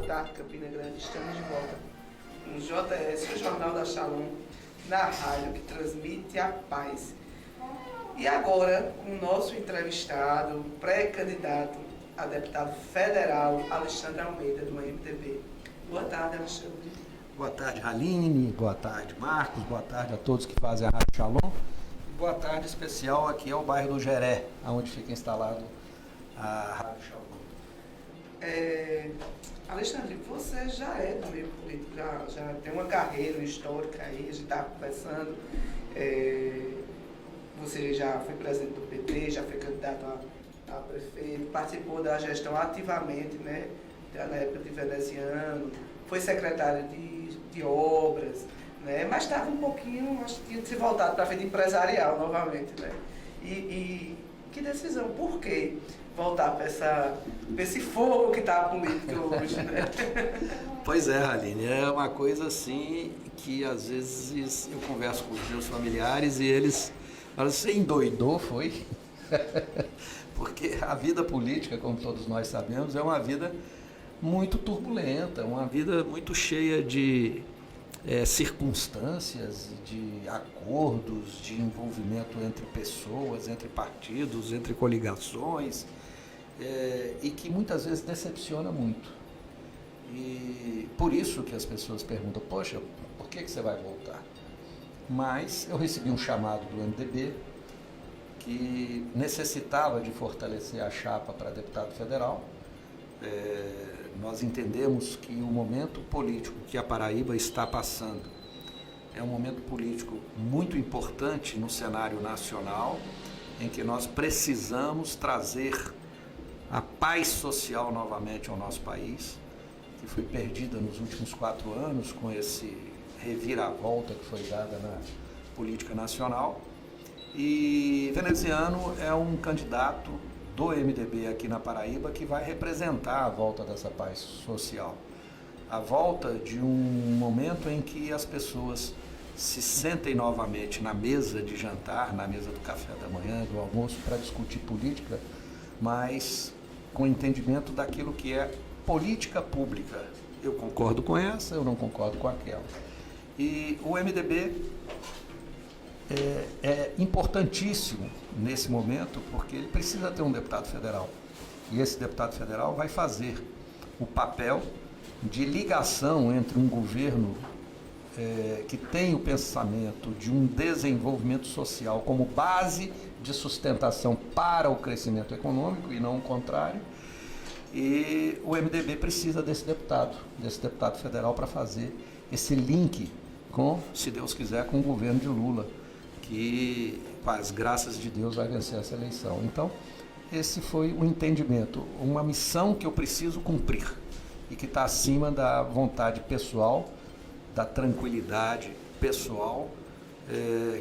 tarde, Campina Grande. Estamos de volta no JS, o Jornal da Shalom, na rádio que transmite a paz. E agora, com o nosso entrevistado, pré-candidato a deputado federal, Alexandre Almeida, do MDB. Boa tarde, Alexandre. Boa tarde, Haline. Boa tarde, Marcos. Boa tarde a todos que fazem a Rádio Shalom. Boa tarde especial aqui ao bairro do Geré, onde fica instalado a Rádio Shalom. Alexandre, você já é do meio político, já tem uma carreira histórica aí, a gente está conversando. Você já foi presidente do PT, já foi candidato a prefeito, participou da gestão ativamente, né, na época de Veneziano, foi secretário de obras, né, mas estava um pouquinho, acho que tinha se voltado para a vida empresarial novamente, né? E que decisão, por quê voltar para esse fogo que está a política hoje, né? Pois é, Aline, é uma coisa assim que às vezes eu converso com os meus familiares e eles falam, você endoidou, foi? Porque a vida política, como todos nós sabemos, é uma vida muito turbulenta, uma vida muito cheia de circunstâncias, de acordos, de envolvimento entre pessoas, entre partidos, entre coligações, e que muitas vezes decepciona muito. E por isso que as pessoas perguntam, poxa, por que você vai voltar? Mas eu recebi um chamado do MDB que necessitava de fortalecer a chapa para deputado federal. Nós entendemos que o momento político que a Paraíba está passando é um momento político muito importante no cenário nacional, em que nós precisamos trazer a paz social novamente ao nosso país, que foi perdida nos últimos 4 anos com esse reviravolta que foi dada na política nacional. E Veneziano é um candidato do MDB aqui na Paraíba que vai representar a volta dessa paz social, a volta de um momento em que as pessoas se sentem novamente na mesa de jantar, na mesa do café da manhã, do almoço, para discutir política, mas com entendimento daquilo que é política pública. Eu concordo com essa, eu não concordo com aquela. E o MDB é importantíssimo nesse momento, porque ele precisa ter um deputado federal. E esse deputado federal vai fazer o papel de ligação entre um governo que tem o pensamento de um desenvolvimento social como base de sustentação para o crescimento econômico e não o contrário. E o MDB precisa desse deputado federal para fazer esse link com, se Deus quiser, com o governo de Lula, que, com as graças de Deus, vai vencer essa eleição. Então, esse foi o entendimento, uma missão que eu preciso cumprir e que está acima da vontade pessoal, da tranquilidade pessoal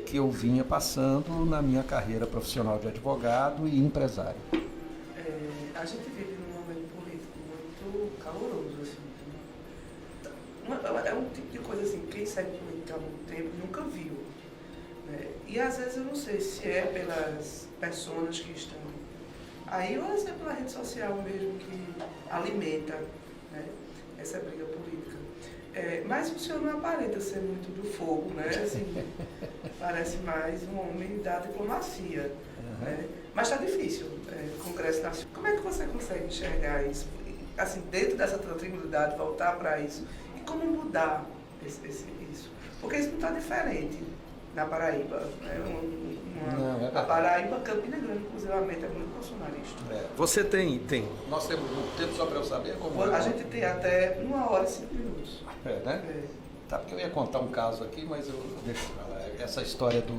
que eu vinha passando na minha carreira profissional de advogado e empresário. A gente vive num momento político muito caloroso, assim. É um tipo de coisa assim, quem segue política há muito tempo nunca viu. E às vezes eu não sei se é pelas pessoas que estão aí ou se é pela rede social mesmo que alimenta, né, essa briga política. Mas o senhor não aparenta ser muito do fogo, né? Assim, parece mais um homem da diplomacia. Uhum. Né? Mas está difícil, Congresso Nacional. Como é que você consegue enxergar isso? Assim, dentro dessa tranquilidade, voltar para isso? E como mudar isso? Porque isso não está diferente na Paraíba. Né? A Paraíba, Campina Grande, inclusive, é muito bolsonarista. Você tem. Nós temos muito tempo só para eu saber como a gente tem até 1 hora e 5 minutos. Né? Tá, porque eu ia contar um caso aqui, mas eu deixo pra lá. Essa história do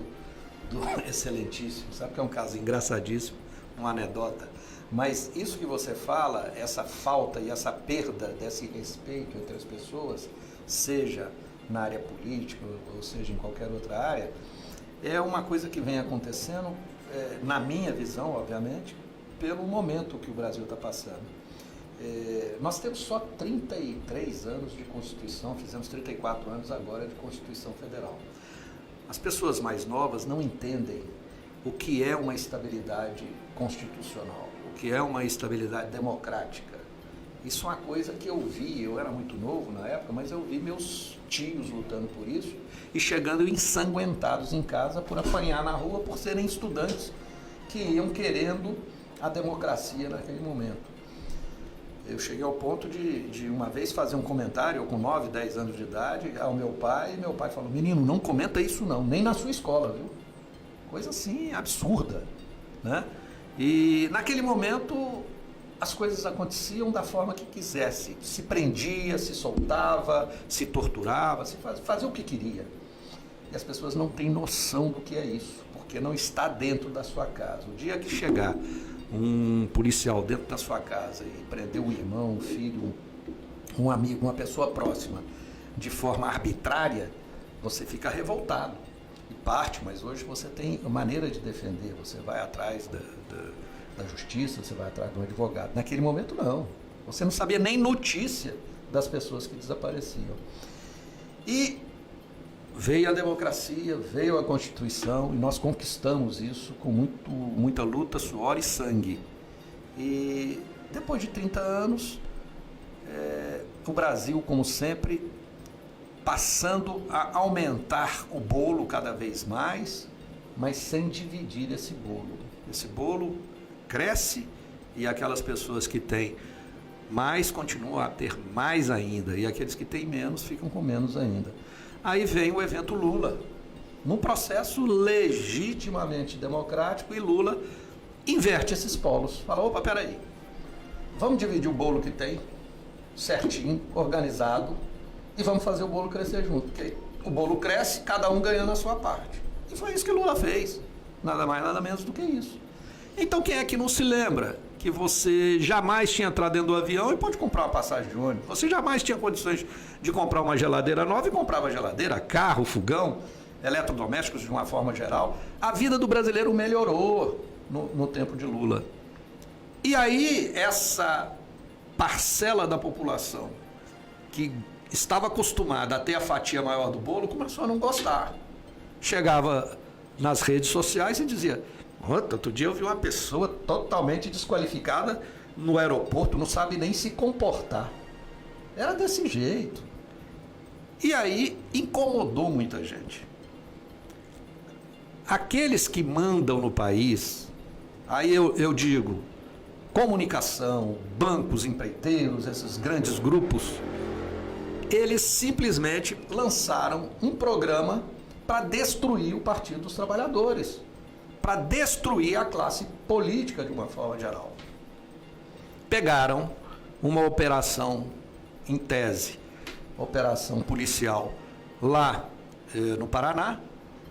excelentíssimo, sabe que é um caso engraçadíssimo, uma anedota. Mas isso que você fala, essa falta e essa perda desse respeito entre as pessoas, seja na área política ou seja em qualquer outra área, é uma coisa que vem acontecendo, na minha visão, obviamente, pelo momento que o Brasil está passando. Nós temos só 33 anos de Constituição, fizemos 34 anos agora de Constituição Federal. As pessoas mais novas não entendem o que é uma estabilidade constitucional, o que é uma estabilidade democrática. Isso é uma coisa que eu vi, eu era muito novo na época, mas eu vi meus tios lutando por isso e chegando ensanguentados em casa por apanhar na rua, por serem estudantes que iam querendo a democracia naquele momento. Eu cheguei ao ponto de uma vez fazer um comentário, eu com 9, 10 anos de idade, ao meu pai, e meu pai falou: menino, não comenta isso não, nem na sua escola, viu? Coisa assim, absurda, né? E naquele momento as coisas aconteciam da forma que quisesse, se prendia, se soltava, se torturava, fazia o que queria. E as pessoas não têm noção do que é isso, porque não está dentro da sua casa. O dia que chegar um policial dentro da sua casa e prender um irmão, um filho, um amigo, uma pessoa próxima, de forma arbitrária, você fica revoltado e parte, mas hoje você tem maneira de defender, você vai atrás da justiça, você vai atrás de um advogado. Naquele momento não, você não sabia nem notícia das pessoas que desapareciam. E veio a democracia, veio a Constituição e nós conquistamos isso com muita luta, suor e sangue. E depois de 30 anos, o Brasil, como sempre, passando a aumentar o bolo cada vez mais, mas sem dividir esse bolo. Esse bolo cresce e aquelas pessoas que têm mais continuam a ter mais ainda, e aqueles que têm menos ficam com menos ainda. Aí vem o evento Lula, num processo legitimamente democrático, e Lula inverte esses polos. Fala: opa, peraí, vamos dividir o bolo que tem, certinho, organizado, e vamos fazer o bolo crescer junto, porque o bolo cresce, cada um ganhando a sua parte. E foi isso que Lula fez, nada mais, nada menos do que isso. Então quem é que não se lembra que você jamais tinha entrado dentro do avião e pode comprar uma passagem de ônibus? Você jamais tinha condições de comprar uma geladeira nova e comprava geladeira, carro, fogão, eletrodomésticos de uma forma geral. A vida do brasileiro melhorou no tempo de Lula. E aí essa parcela da população que estava acostumada a ter a fatia maior do bolo começou a não gostar. Chegava nas redes sociais e dizia: outro dia eu vi uma pessoa totalmente desqualificada no aeroporto, não sabe nem se comportar. Era desse jeito. E aí incomodou muita gente. Aqueles que mandam no país, aí eu digo, comunicação, bancos, empreiteiros, esses grandes grupos, eles simplesmente lançaram um programa para destruir o Partido dos Trabalhadores, para destruir a classe política de uma forma geral. Pegaram uma operação, em tese, operação policial lá no Paraná,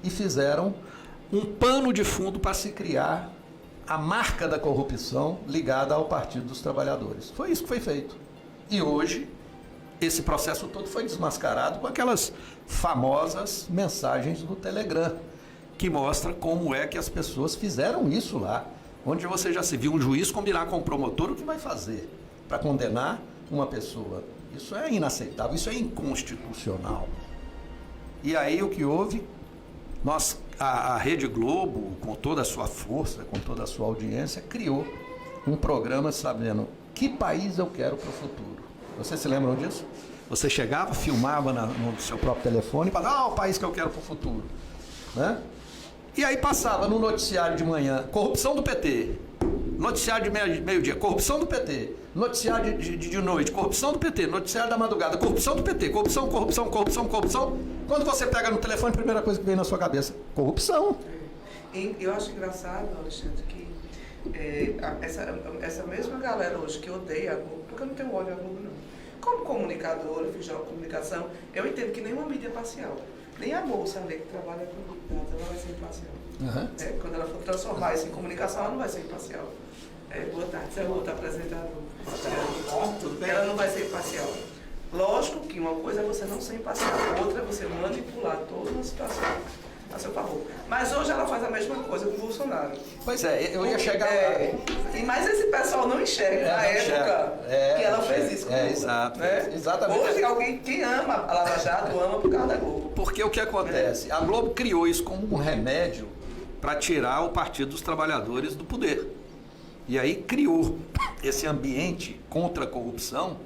e fizeram um pano de fundo para se criar a marca da corrupção ligada ao Partido dos Trabalhadores. Foi isso que foi feito. E hoje, esse processo todo foi desmascarado com aquelas famosas mensagens do Telegram, que mostra como é que as pessoas fizeram isso lá, onde você já se viu um juiz combinar com o promotor o que vai fazer para condenar uma pessoa. Isso é inaceitável, isso é inconstitucional. E aí o que houve? A Rede Globo, com toda a sua força, com toda a sua audiência, criou um programa sabendo que país eu quero para o futuro. Vocês se lembram disso? Você chegava, filmava no seu próprio telefone e falava: o país que eu quero para o futuro, né? E aí passava no noticiário de manhã: corrupção do PT. Noticiário de meio-dia: corrupção do PT. Noticiário de noite: corrupção do PT. Noticiário da madrugada: corrupção do PT. Corrupção, corrupção, corrupção, corrupção. Quando você pega no telefone, a primeira coisa que vem na sua cabeça: corrupção. Eu acho engraçado, Alexandre, que essa mesma galera hoje que odeia a Globo, porque eu não tenho ódio à Globo, não. Como comunicador, eu fiz já comunicação, eu entendo que nenhuma mídia é parcial. Nem a moça ali que trabalha com dados, ela vai ser imparcial. Uhum. Quando ela for transformar isso em comunicação, ela não vai ser imparcial. Boa tarde, você é outro apresentador. Ela não vai ser imparcial. Lógico que uma coisa é você não ser imparcial, outra é você manipular toda uma situação a seu favor. Mas hoje ela faz a mesma coisa com o Bolsonaro. Pois é, eu ia chegar lá. Mas esse pessoal não enxerga na época que ela fez isso com o Lula. Exato. Né? Exatamente. Hoje alguém que ama a Lava Jato ama por causa da Globo. Porque o que acontece? A Globo criou isso como um remédio para tirar o Partido dos Trabalhadores do poder. E aí criou esse ambiente contra a corrupção,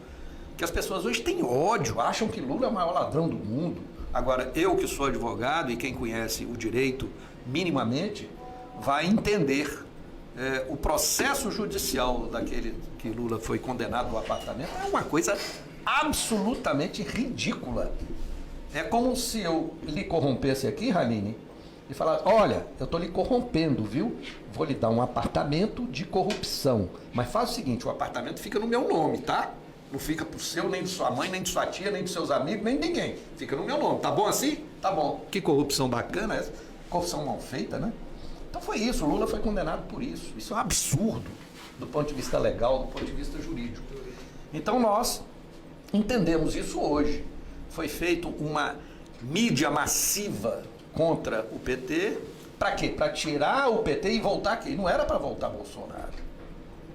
que as pessoas hoje têm ódio, acham que Lula é o maior ladrão do mundo. Agora, eu que sou advogado e quem conhece o direito minimamente, vai entender o processo judicial daquele que Lula foi condenado no apartamento é uma coisa absolutamente ridícula. É como se eu lhe corrompesse aqui, Raline, e falasse, olha, eu estou lhe corrompendo, viu? Vou lhe dar um apartamento de corrupção. Mas faz o seguinte, o apartamento fica no meu nome, tá? Não fica pro seu, nem de sua mãe, nem de sua tia, nem dos seus amigos, nem de ninguém. Fica no meu nome. Tá bom assim? Tá bom. Que corrupção bacana essa. Corrupção mal feita, né? Então foi isso, o Lula foi condenado por isso. Isso é um absurdo do ponto de vista legal, do ponto de vista jurídico. Então nós entendemos isso hoje. Foi feita uma mídia massiva contra o PT. Para quê? Para tirar o PT e voltar aqui. Não era para voltar Bolsonaro.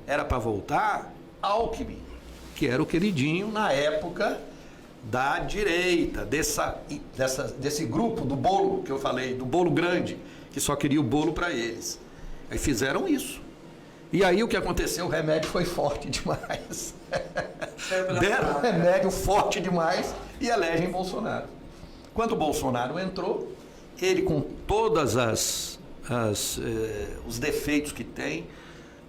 Era para voltar Alckmin, que era o queridinho na época da direita, desse grupo do bolo que eu falei, do bolo grande, que só queria o bolo para eles. Aí fizeram isso. E aí o que aconteceu? O remédio foi forte demais. Deram remédio forte demais e elegem Bolsonaro. Quando o Bolsonaro entrou, ele com todas os defeitos que tem,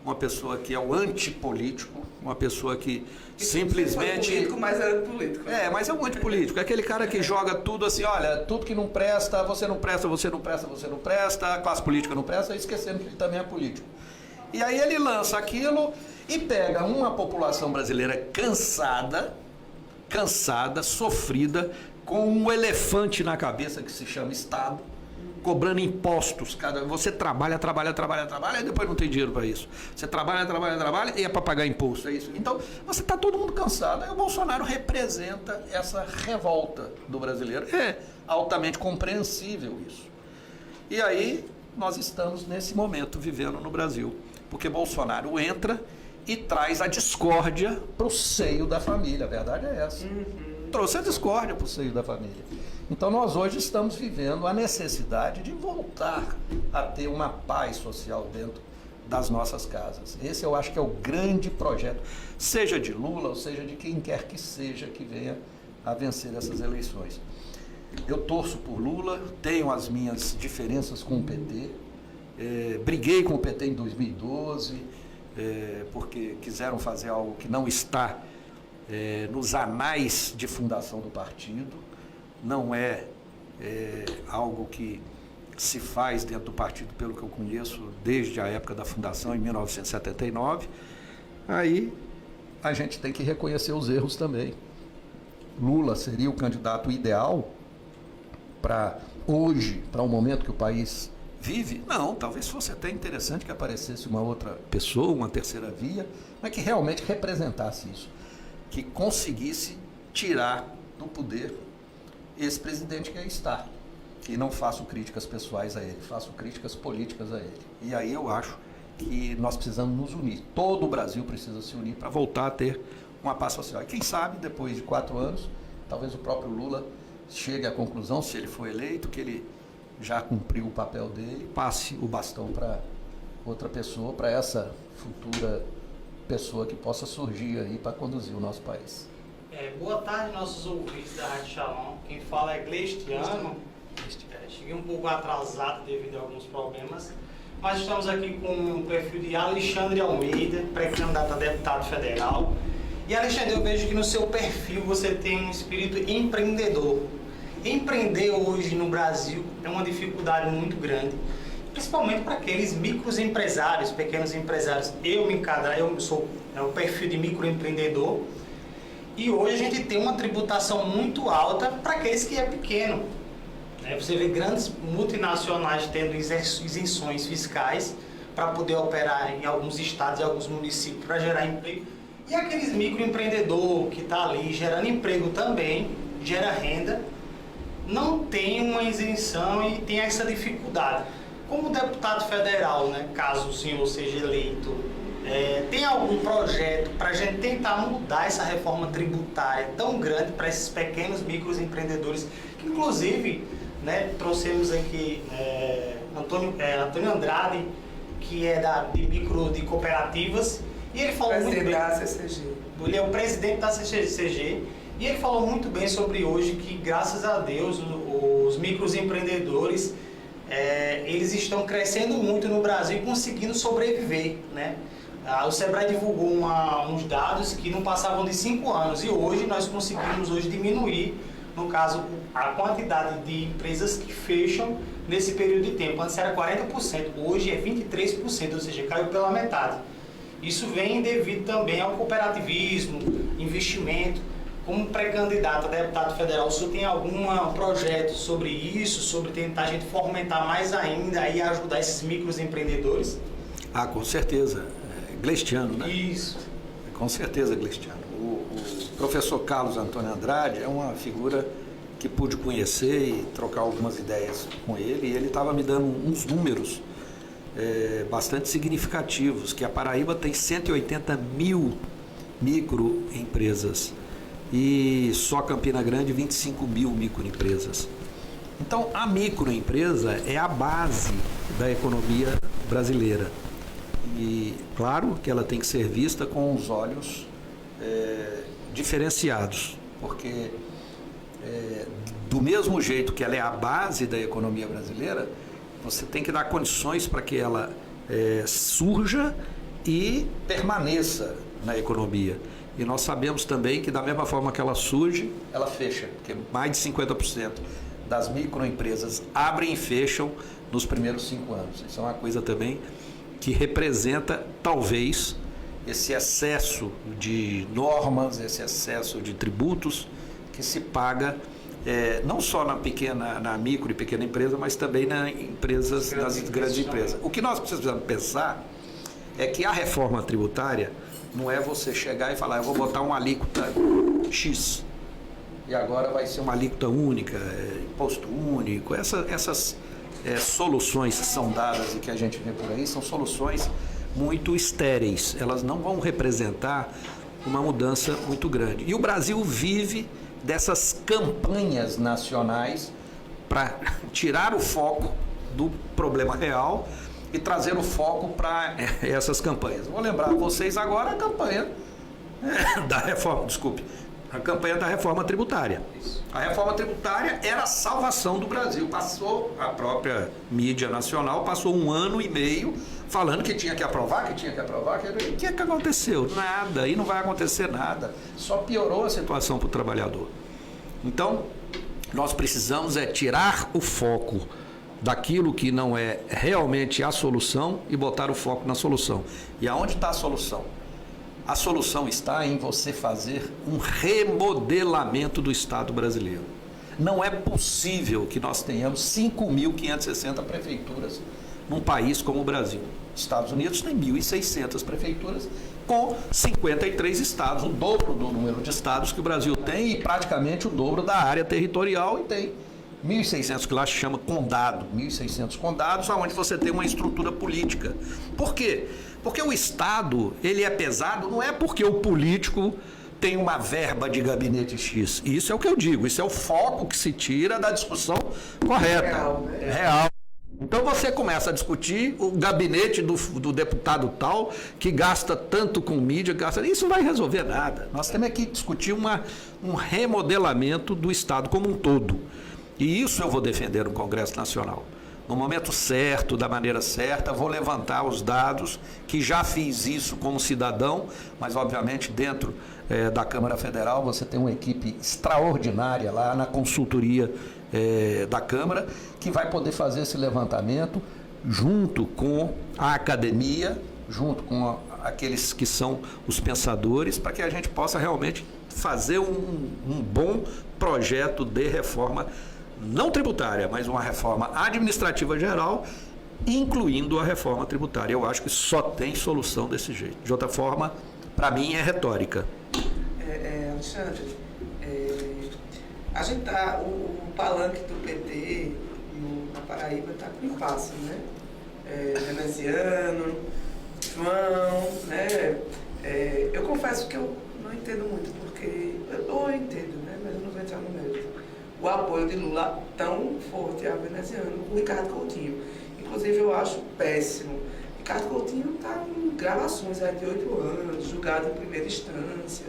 uma pessoa que é o antipolítico, uma pessoa que simplesmente... Político, mas era político. Mas é um antipolítico. É aquele cara que joga tudo assim, olha, tudo que não presta, você não presta, você não presta, você não presta, a classe política não presta, esquecendo que ele também é político. E aí ele lança aquilo e pega uma população brasileira cansada, sofrida, com um elefante na cabeça que se chama Estado, cobrando impostos. Você trabalha, e depois não tem dinheiro para isso. Você trabalha e é para pagar imposto, é isso. Então, você está todo mundo cansado. Aí o Bolsonaro representa essa revolta do brasileiro. É altamente compreensível isso. E aí, nós estamos nesse momento vivendo no Brasil. Porque Bolsonaro entra e traz a discórdia para o seio da família. A verdade é essa. Trouxe a discórdia para o seio da família. Então nós hoje estamos vivendo a necessidade de voltar a ter uma paz social dentro das nossas casas. Esse eu acho que é o grande projeto, seja de Lula ou seja de quem quer que seja que venha a vencer essas eleições. Eu torço por Lula, tenho as minhas diferenças com o PT, briguei com o PT em 2012, porque quiseram fazer algo que não está nos anais de fundação do partido, não é algo que se faz dentro do partido, pelo que eu conheço, desde a época da fundação, em 1979. Aí a gente tem que reconhecer os erros também. Lula seria o candidato ideal para hoje, para o momento que o país vive? Não, talvez fosse até interessante que aparecesse uma outra pessoa, uma terceira via, mas que realmente representasse isso, que conseguisse tirar do poder esse presidente que aí está. E não faço críticas pessoais a ele, faço críticas políticas a ele. E aí eu acho que nós precisamos nos unir. Todo o Brasil precisa se unir para voltar a ter uma paz social. E quem sabe, depois de 4 anos, talvez o próprio Lula chegue à conclusão, se ele for eleito, que ele já cumpriu o papel dele, passe o bastão para outra pessoa, para essa futura pessoa que possa surgir aí para conduzir o nosso país. Boa tarde, nossos ouvintes da Rádio Shalom. Quem fala é Gleistiano. Cheguei um pouco atrasado devido a alguns problemas, mas estamos aqui com o perfil de Alexandre Almeida, pré-candidato a deputado federal. E Alexandre, eu vejo que no seu perfil você tem um espírito empreendedor. Empreender hoje no Brasil é uma dificuldade muito grande, principalmente para aqueles microempresários, pequenos empresários. Eu sou o perfil de microempreendedor. E hoje a gente tem uma tributação muito alta para aqueles que é pequeno. Você vê grandes multinacionais tendo isenções fiscais para poder operar em alguns estados e alguns municípios para gerar emprego. E aqueles microempreendedores que está ali gerando emprego também, gera renda, não tem uma isenção e tem essa dificuldade. Como deputado federal, caso o senhor seja eleito, tem algum projeto para a gente tentar mudar essa reforma tributária tão grande para esses pequenos microempreendedores, que inclusive trouxemos aqui Antônio Andrade, que é de cooperativas, e ele falou muito bem. Da CCG. Ele é o presidente da CCG, e ele falou muito bem sobre hoje que, graças a Deus, os microempreendedores, eles estão crescendo muito no Brasil e conseguindo sobreviver, né? O Sebrae divulgou uns dados que não passavam de 5 anos, e hoje nós conseguimos diminuir, no caso, a quantidade de empresas que fecham nesse período de tempo. Antes era 40%, hoje é 23%, ou seja, caiu pela metade. Isso vem devido também ao cooperativismo, investimento. Como pré-candidato a deputado federal, o senhor tem algum projeto sobre isso, sobre tentar a gente fomentar mais ainda e ajudar esses microempreendedores? Com certeza. Glestiano, né? Isso. Com certeza, Glestiano. O professor Carlos Antônio Andrade é uma figura que pude conhecer e trocar algumas ideias com ele, e ele estava me dando uns números bastante significativos, que a Paraíba tem 180 mil microempresas e só Campina Grande 25 mil microempresas. Então, a microempresa é a base da economia brasileira. E claro que ela tem que ser vista com os olhos diferenciados, porque do mesmo jeito que ela é a base da economia brasileira, você tem que dar condições para que ela surja e permaneça na economia. E nós sabemos também que da mesma forma que ela surge, ela fecha, porque mais de 50% das microempresas abrem e fecham nos primeiros 5 anos. Isso é uma coisa também que representa, talvez, esse excesso de normas, esse excesso de tributos que se paga não só na micro e pequena empresa, mas também nas grandes empresas. O que nós precisamos pensar é que a reforma tributária não é você chegar e falar, eu vou botar uma alíquota X e agora vai ser uma alíquota única, imposto único. Essas soluções que são dadas e que a gente vê por aí são soluções muito estéreis, elas não vão representar uma mudança muito grande. E o Brasil vive dessas campanhas nacionais para tirar o foco do problema real e trazer o foco para essas campanhas. Vou lembrar vocês agora a campanha da reforma, a campanha da reforma tributária. A reforma tributária era a salvação do Brasil. Passou, a própria mídia nacional passou 1 ano e meio falando que tinha que aprovar, o que aconteceu? Nada, e não vai acontecer nada. Só piorou a situação para o trabalhador. Então, nós precisamos tirar o foco daquilo que não é realmente a solução e botar o foco na solução. E aonde está a solução? A solução está em você fazer um remodelamento do Estado brasileiro. Não é possível que nós tenhamos 5.560 prefeituras num país como o Brasil. Estados Unidos tem 1.600 prefeituras com 53 estados, o dobro do número de estados que o Brasil tem e praticamente o dobro da área territorial, e tem 1.600 que lá se chama condado, 1.600 condados, onde você tem uma estrutura política. Por quê? Porque o Estado, ele é pesado, não é porque o político tem uma verba de gabinete X. Isso é o que eu digo, isso é o foco que se tira da discussão correta. Real. Então você começa a discutir o gabinete do deputado tal, que gasta tanto com mídia, isso não vai resolver nada. Nós temos que discutir um remodelamento do Estado como um todo. E isso eu vou defender no Congresso Nacional. No momento certo, da maneira certa, vou levantar os dados, que já fiz isso como cidadão, mas obviamente dentro da Câmara Federal você tem uma equipe extraordinária lá na consultoria da Câmara, que vai poder fazer esse levantamento junto com a academia, junto com aqueles que são os pensadores, para que a gente possa realmente fazer um bom projeto de reforma, não tributária, mas uma reforma administrativa geral, incluindo a reforma tributária. Eu acho que só tem solução desse jeito. De outra forma, para mim é retórica. Alexandre, a gente tá, o palanque do PT na Paraíba está com impasse, né? Veneziano, João, né? Eu confesso que eu não entendo muito, porque eu entendo, né? Mas eu não vou entrar no mérito. O apoio de Lula tão forte a Veneziano, o Ricardo Coutinho. Inclusive eu acho péssimo. Ricardo Coutinho está em gravações de 8 anos, julgado em primeira instância,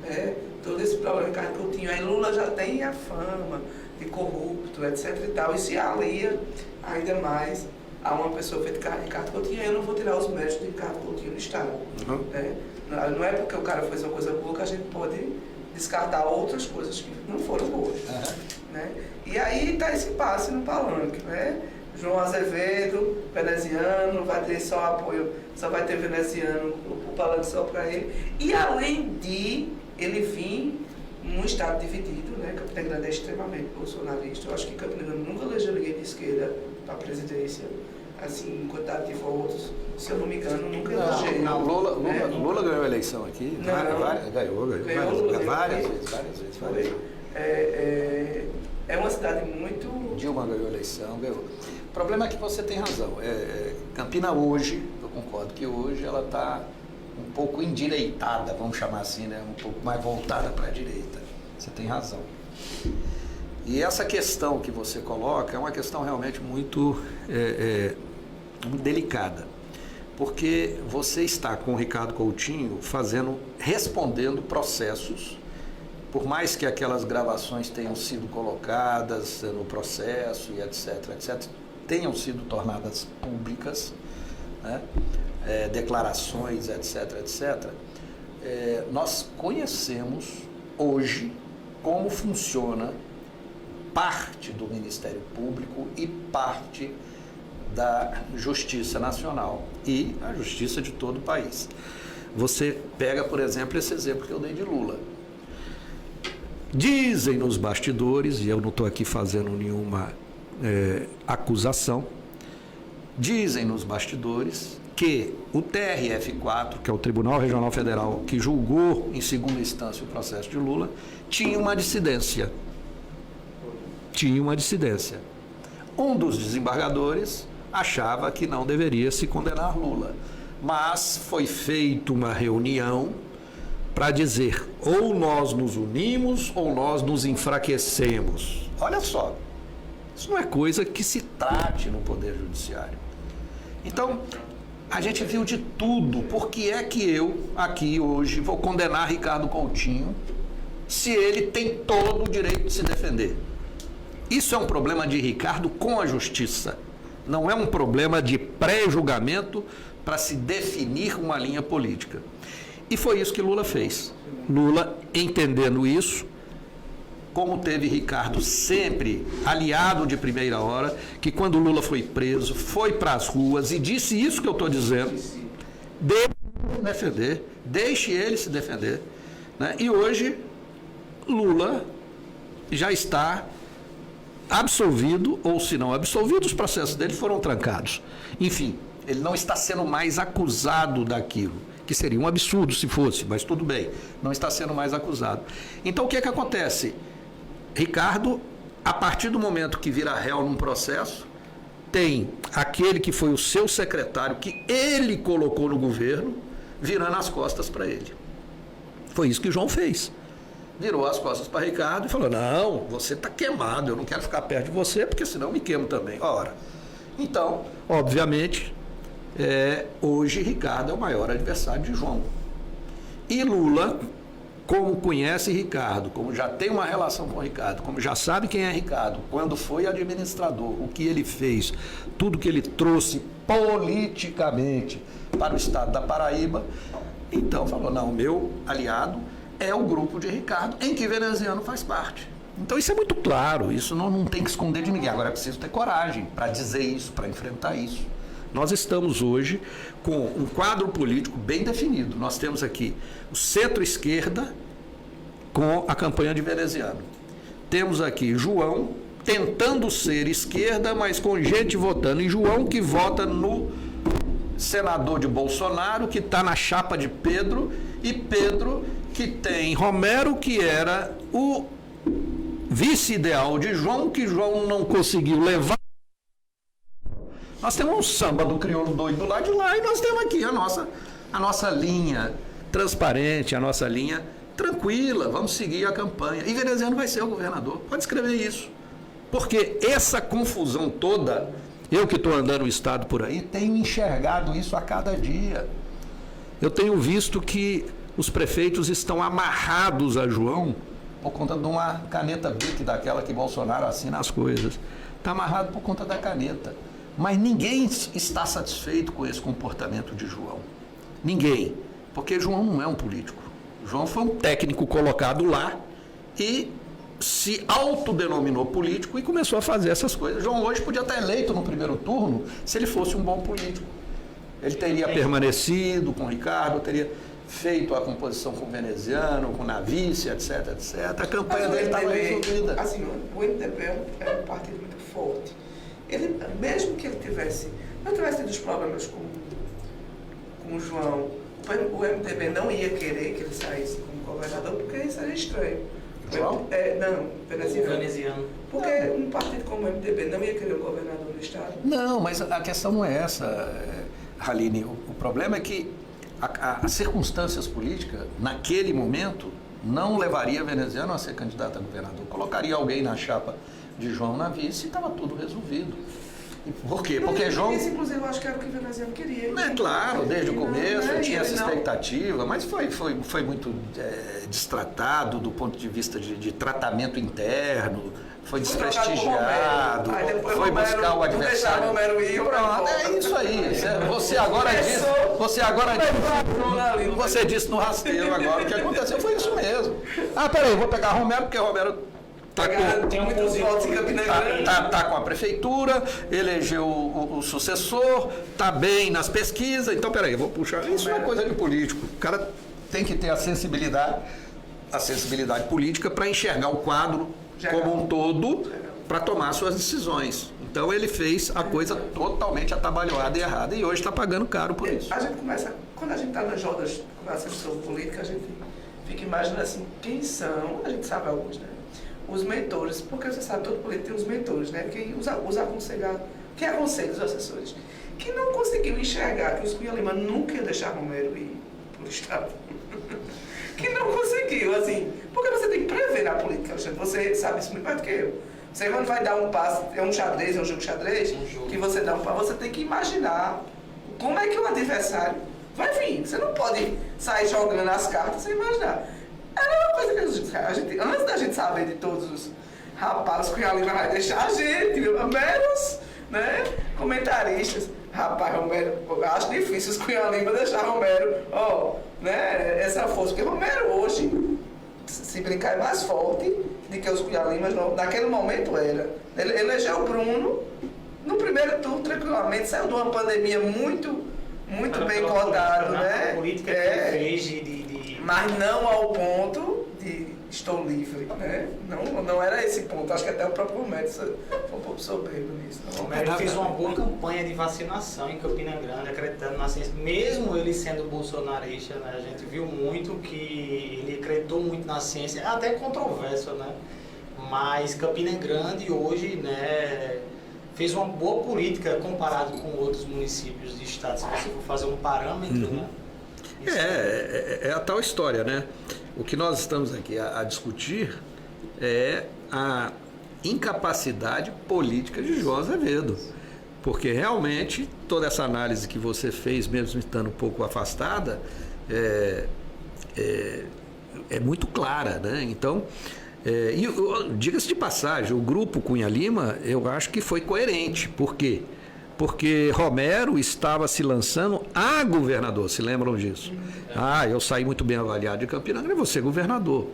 né? Todo esse problema Ricardo Coutinho. Aí Lula já tem a fama de corrupto, etc e tal, e se alia ainda mais a uma pessoa feita Ricardo Coutinho. Eu não vou tirar os méritos de Ricardo Coutinho no Estado. Né? Não é porque o cara fez uma coisa boa que a gente pode descartar outras coisas que não foram boas. Né? E aí está esse impasse no palanque, né? João Azevedo, veneziano, vai ter só apoio, só vai ter veneziano, o palanque só para ele. E além de ele vir num estado dividido, né? Campina Grande é extremamente bolsonarista. Eu acho que Campina Grande nunca elegeu ninguém de esquerda para a presidência, assim, em quantidade de votos. Se eu não me engano, nunca elegeu. Não, Lula ganhou a eleição aqui. Ganhou várias vezes. É uma cidade muito... Dilma ganhou a eleição, ganhou. O problema é que você tem razão. Campina hoje, eu concordo que hoje ela está um pouco endireitada, vamos chamar assim, né? Um pouco mais voltada para a direita. Você tem razão. E essa questão que você coloca é uma questão realmente muito delicada. Porque você está com o Ricardo Coutinho respondendo processos, por mais que aquelas gravações tenham sido colocadas no processo e etc, tenham sido tornadas públicas, né? Declarações, etc, nós conhecemos hoje como funciona parte do Ministério Público e parte da Justiça Nacional e a Justiça de todo o país. Você pega, por exemplo, esse exemplo que eu dei de Lula. Dizem nos bastidores, e eu não estou aqui fazendo nenhuma acusação, dizem nos bastidores que o TRF4, que é o Tribunal Regional Federal, que julgou em segunda instância o processo de Lula, tinha uma dissidência. Um dos desembargadores achava que não deveria se condenar Lula, mas foi feita uma reunião para dizer, ou nós nos unimos ou nós nos enfraquecemos. Olha só, isso não é coisa que se trate no Poder Judiciário. Então, a gente viu de tudo. Por que é que eu, aqui hoje, vou condenar Ricardo Coutinho se ele tem todo o direito de se defender? Isso é um problema de Ricardo com a Justiça. Não é um problema de pré-julgamento para se definir uma linha política. E foi isso que Lula fez. Lula, entendendo isso, como teve Ricardo sempre aliado de primeira hora, que quando Lula foi preso, foi para as ruas e disse isso que eu estou dizendo, deixe ele se defender. Né? E hoje, Lula já está absolvido, ou se não absolvido, os processos dele foram trancados. Enfim, ele não está sendo mais acusado daquilo, que seria um absurdo se fosse, mas tudo bem, não está sendo mais acusado. Então o que é que acontece? Ricardo, a partir do momento que vira réu num processo, tem aquele que foi o seu secretário, que ele colocou no governo, virando as costas para ele. Foi isso que o João fez. Virou as costas para Ricardo e falou, não, você está queimado, eu não quero ficar perto de você, porque senão eu me queimo também. Ora, então, obviamente, hoje Ricardo é o maior adversário de João. E Lula, como conhece Ricardo, como já tem uma relação com Ricardo, como já sabe quem é Ricardo, quando foi administrador, o que ele fez, tudo que ele trouxe politicamente para o estado da Paraíba, então falou, não, meu aliado é o grupo de Ricardo, em que veneziano faz parte. Então isso é muito claro, isso não tem que esconder de ninguém. Agora é preciso ter coragem para dizer isso, para enfrentar isso. Nós estamos hoje com um quadro político bem definido. Nós temos aqui o centro-esquerda com a campanha de veneziano. Temos aqui João tentando ser esquerda, mas com gente votando em João, que vota no senador de Bolsonaro, que está na chapa de Pedro, e Pedro que tem Romero, que era o vice-ideal de João, que João não conseguiu levar. Nós temos um samba do crioulo doido lá de lá, e nós temos aqui a nossa linha transparente, a nossa linha tranquila, vamos seguir a campanha. E veneziano vai ser o governador, pode escrever isso. Porque essa confusão toda Eu que estou andando o estado por aí, tenho enxergado isso a cada dia. Eu tenho visto que os prefeitos estão amarrados a João por conta de uma caneta BIC daquela que Bolsonaro assina as coisas. Está amarrado por conta da caneta. Mas ninguém está satisfeito com esse comportamento de João. Ninguém. Porque João não é um político. João foi um técnico colocado lá e se autodenominou político e começou a fazer essas coisas. João hoje podia estar eleito no primeiro turno se ele fosse um bom político. Ele teria permanecido com o Ricardo, teria feito a composição com o veneziano, com o Navícia, etc, etc. A campanha dele estava resolvida. Assim, o MDB é um partido muito forte. Ele, mesmo que ele não tivesse tido os problemas com o João, o MDB não ia querer que ele saísse como governador, porque isso era estranho. João? Não, veneziano. Porque um partido como o MDB não ia querer um governador do estado. Não, mas a questão não é essa, Haline. O problema é que as circunstâncias políticas, naquele momento, não levaria veneziano a ser candidato a governador. Colocaria alguém na chapa de João na vice e estava tudo resolvido. Por quê? Porque João... Isso, inclusive, eu acho que era o que o veneziano queria. É claro, desde o começo tinha essa expectativa, mas foi muito destratado do ponto de vista de tratamento interno, foi desprestigiado, foi buscar o adversário. Pronto, é isso aí. Você disse no rasteiro agora, o que aconteceu foi isso mesmo. Peraí, vou pegar Romero, porque Romero tem muitos votos em Campina Grande. Tá com a prefeitura, elegeu o sucessor, tá bem nas pesquisas, então peraí, eu vou puxar. Isso é coisa de político. O cara tem que ter a sensibilidade política para enxergar o quadro como um todo, para tomar suas decisões. Então ele fez a coisa totalmente atabalhoada e errada e hoje está pagando caro por isso. A gente começa, quando a gente está nas rodas conversando sobre política, a gente fica imaginando assim, quem são, a gente sabe alguns, né? Os mentores, porque você sabe, todo político tem os mentores, né? Quem os aconselha, quem aconselha os assessores, que não conseguiu enxergar que os Cunha Lima nunca ia deixar Romero ir para o Estado. Que não conseguiu, assim, porque você tem que prever na política, Alexandre, você sabe isso muito mais do que eu. Você quando vai dar um passo, é um xadrez, é um jogo de xadrez, que você dá um passo, você tem que imaginar como é que o adversário vai vir. Você não pode sair jogando as cartas sem imaginar. É a mesma coisa que a gente, antes da gente saber de todos os rapazes que o Cunha Lima vai deixar a gente, meros, né, comentaristas. Rapaz, Romero, eu acho difícil os Cunha Lima deixar Romero, né, essa força, porque Romero hoje, se brincar, é mais forte do que os Cunha Limas, naquele momento era. Ele elegeu o Bruno, no primeiro turno, tranquilamente, saiu de uma pandemia muito bem cotado, né? A política que ele fez mas não ao ponto de estou livre, né? Não era esse ponto. Acho que até o próprio Romero foi um pouco soberbo nisso. O Romero fez uma boa campanha de vacinação em Campina Grande, acreditando na ciência. Mesmo ele sendo bolsonarista, né? A gente viu muito que ele acreditou muito na ciência, até controverso, né? Mas Campina Grande hoje, né, fez uma boa política comparado com outros municípios de estado, se você for fazer um parâmetro, né? É a tal história, né? O que nós estamos aqui a discutir é a incapacidade política de João Azevedo. Porque realmente toda essa análise que você fez, mesmo estando um pouco afastada, é muito clara, né? Então, diga-se de passagem, o grupo Cunha Lima, eu acho que foi coerente. Por quê? Porque Romero estava se lançando a governador, se lembram disso? Eu saí muito bem avaliado de Campina Grande, você governador.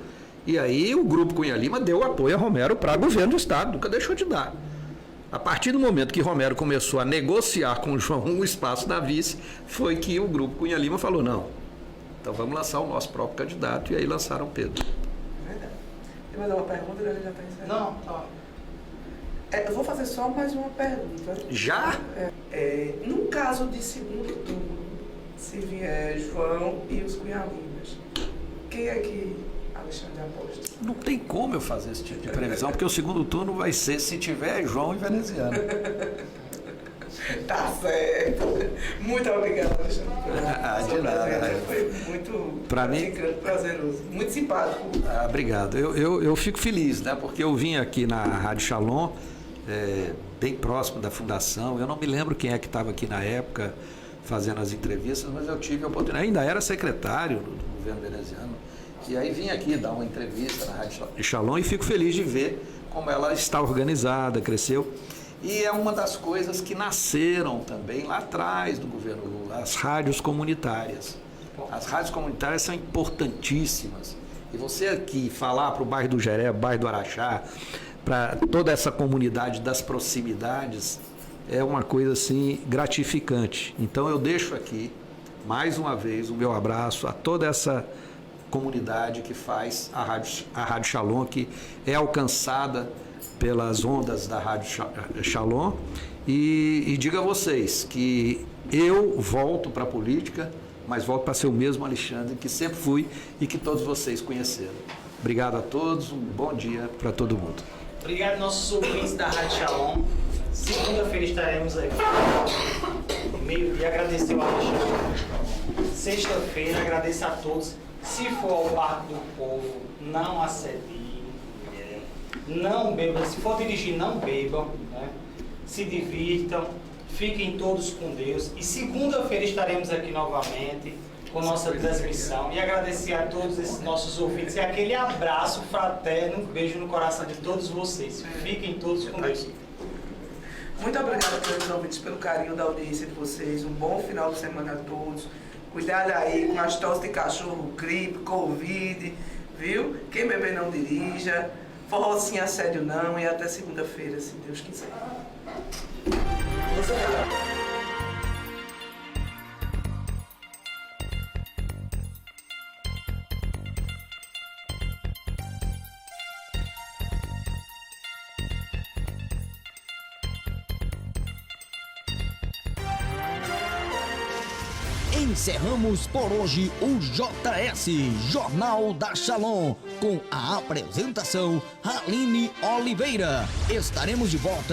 E aí o grupo Cunha Lima deu apoio a Romero para governo do estado, nunca deixou de dar. A partir do momento que Romero começou a negociar com o João o espaço da vice, foi que o grupo Cunha Lima falou, não, então vamos lançar o nosso próprio candidato, e aí lançaram Pedro. Verdade. Tem mais uma pergunta, ele já está encerrando? Não, tá. Eu vou fazer só mais uma pergunta. Já? Num caso de segundo turno, se vier João e os Cunha Limas, quem é que Alexandre aposta? Não tem como eu fazer esse tipo de previsão, porque o segundo turno vai ser se tiver João e veneziano. Tá certo. Muito obrigado, Alexandre. De nada. Foi muito pra mim, prazeroso, muito simpático. Obrigado. Eu fico feliz, né? Porque eu vim aqui na Rádio Shalom bem próximo da fundação. Eu não me lembro quem é que estava aqui na época fazendo as entrevistas, mas eu tive a oportunidade, ainda era secretário do governo veneziano, e aí vim aqui dar uma entrevista na Rádio Shalom e fico feliz de ver como ela está organizada, cresceu. E é uma das coisas que nasceram também lá atrás do governo Lula, as rádios comunitárias. As rádios comunitárias são importantíssimas. E você aqui falar para o bairro do Jeré, bairro do Araxá, para toda essa comunidade das proximidades, é uma coisa assim gratificante. Então eu deixo aqui, mais uma vez, o meu abraço a toda essa comunidade que faz a Rádio Shalom, que é alcançada pelas ondas da Rádio Shalom. E digo a vocês que eu volto para a política, mas volto para ser o mesmo Alexandre que sempre fui e que todos vocês conheceram. Obrigado a todos, um bom dia para todo mundo. Obrigado, nossos ouvintes da Rádio Shalom. Segunda-feira estaremos aqui, meio-dia, agradecer ao Alexandre. Sexta-feira, agradeço a todos. Se for ao Parque do Povo, não assediem, não bebam. Se for dirigir, não bebam, né? Se divirtam, fiquem todos com Deus. E segunda-feira estaremos aqui novamente com nossa transmissão. E agradecer a todos esses nossos ouvintes. E aquele abraço fraterno, um beijo no coração de todos vocês. Fiquem todos com Deus. Muito obrigado, queridos ouvintes, pelo carinho da audiência de vocês. Um bom final de semana a todos. Cuidado aí com as tosses de cachorro, gripe, Covid, viu? Quem beber não dirija. Forró sem assédio não. E até segunda-feira, se Deus quiser. Encerramos por hoje o JS, Jornal da Shalom, com a apresentação Aline Oliveira. Estaremos de volta